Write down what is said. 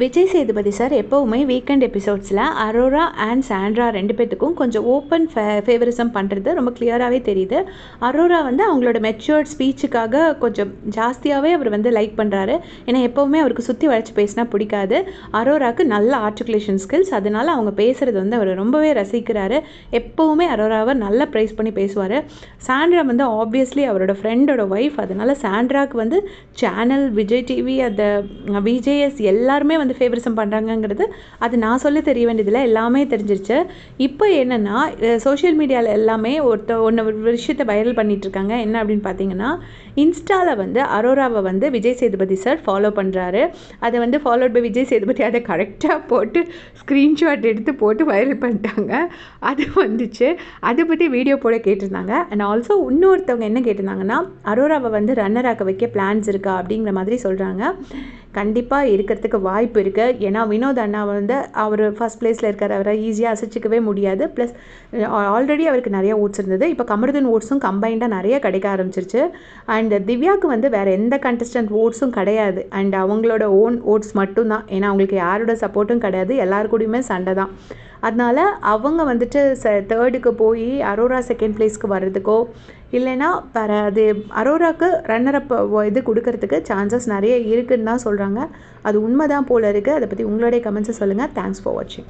Vijay Sethupathi sir எப்போவுமே weekend எபிசோட்ஸில் Arora and Sandra 2 பேத்துக்கும் கொஞ்சம் ஓப்பன் ஃபேவரிசம் பண்ணுறது ரொம்ப கிளியராகவே தெரியுது. அரோரா வந்து அவங்களோட மெச்சூர்ட் ஸ்பீச்சுக்காக கொஞ்சம் ஜாஸ்தியாகவே அவர் வந்து லைக் பண்ணுறாரு. ஏன்னா எப்போவுமே அவருக்கு சுற்றி வளைச்சி பேசினா பிடிக்காது. அரோராவுக்கு நல்ல ஆர்டிகுலேஷன் ஸ்கில்ஸ், அதனால அவங்க பேசுகிறது வந்து அவர் ரொம்பவே ரசிக்கிறாரு. எப்போவுமே அரோராவை நல்லா ப்ரைஸ் பண்ணி பேசுவார். சாண்ட்ரா வந்து ஆப்வியஸ்லி அவரோட ஃப்ரெண்டோட ஒய்ஃப், அதனால் சாண்ட்ராவுக்கு வந்து சேனல், விஜய் டிவி, அந்த விஜேஎஸ் எல்லாருமே வந்து ஃபேவரிசம் பண்ணுறாங்கங்கிறது அது நான் சொல்ல தெரிய வேண்டியதில்லை, எல்லாமே தெரிஞ்சிருச்சு. இப்போ என்னென்னா சோஷியல் மீடியாவில் எல்லாமே ஒரு விஷயத்தை வைரல் பண்ணிட்டு இருக்காங்க. என்ன அப்படின்னு பார்த்தீங்கன்னா, இன்ஸ்டாவில் வந்து அரோராவை வந்து விஜய் சேதுபதி சார் ஃபாலோ பண்ணுறாரு. அதை வந்து ஃபாலோட் பை விஜய் சேதுபதி அதை கரெக்டாக போட்டு ஸ்க்ரீன்ஷாட் எடுத்து போட்டு வைரல் பண்ணிட்டாங்க. அது வந்துச்சு. அதை பற்றி வீடியோ போட கேட்டிருந்தாங்க. அண்ட் ஆல்சோ இன்னொருத்தவங்க என்ன கேட்டிருந்தாங்கன்னா, அரோராவை வந்து ரன்னர் ஆக்க வைக்க பிளான்ஸ் இருக்கா அப்படிங்கிற மாதிரி சொல்கிறாங்க. கண்டிப்பாக இருக்கிறதுக்கு வாய்ப்பு இருக்குது. ஏன்னா வினோத் அண்ணா வந்து அவர் ஃபஸ்ட் பிளேஸில் இருக்கிற, அவரை ஈஸியாக அசைச்சிக்கவே முடியாது. ப்ளஸ் ஆல்ரெடி அவருக்கு நிறைய ஓட்ஸ் இருந்தது. இப்போ கமருதீன் ஓட்ஸும் கம்பைண்டாக நிறைய கிடைக்க ஆரம்பிச்சிருச்சு. அண்ட் திவ்யாவுக்கு வந்து வேறு எந்த கண்டஸ்டன்ட் ஓட்ஸும் கிடையாது. அண்ட் அவங்களோட ஓன் ஓட்ஸ் மட்டும்தான். ஏன்னா அவங்களுக்கு யாரோட சப்போர்ட்டும் கிடையாது, எல்லாருக்கூடையுமே சண்டை தான். அதனால் அவங்க வந்துட்டு தேர்டுக்கு போய் அரோரா செகண்ட் பிளேஸ்க்கு வர்றதுக்கோ இல்லைன்னா வேறு அது அரோராவுக்கு ரன்னரப் இது கொடுக்கறதுக்கு சான்சஸ் நிறைய இருக்குதுன்னு தான் சொல்கிறாங்க. அது உண்மை தான் போல் இருக்குது. அதை பற்றி உங்களுடைய கமெண்ட்ஸை சொல்லுங்கள். தேங்க்ஸ் ஃபார் வாட்சிங்.